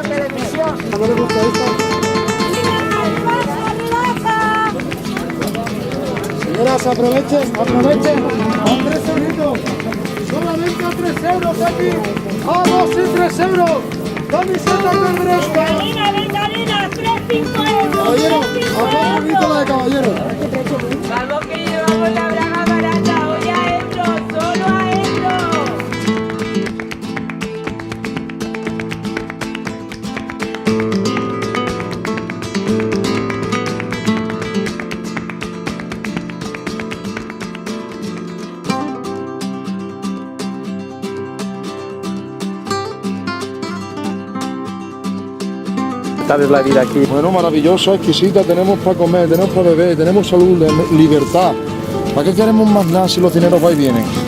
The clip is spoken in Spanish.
televisión. ¿No le gusta esto? Señoras, aprovechen. A 3 euritos. Solamente a 3 euros aquí. A 2 y 3 euros. Camiseta de Gresca. Venga, 3, 5 euros. Caballero, a 4 euritos la de caballero. Vamos que llevamos la braga barata, hoy a euros, solo a euros. ¿Qué tal es la vida aquí? Bueno, maravilloso, exquisita, tenemos para comer, tenemos para beber, tenemos salud, libertad. ¿Para qué queremos más nada si los dineros van y vienen?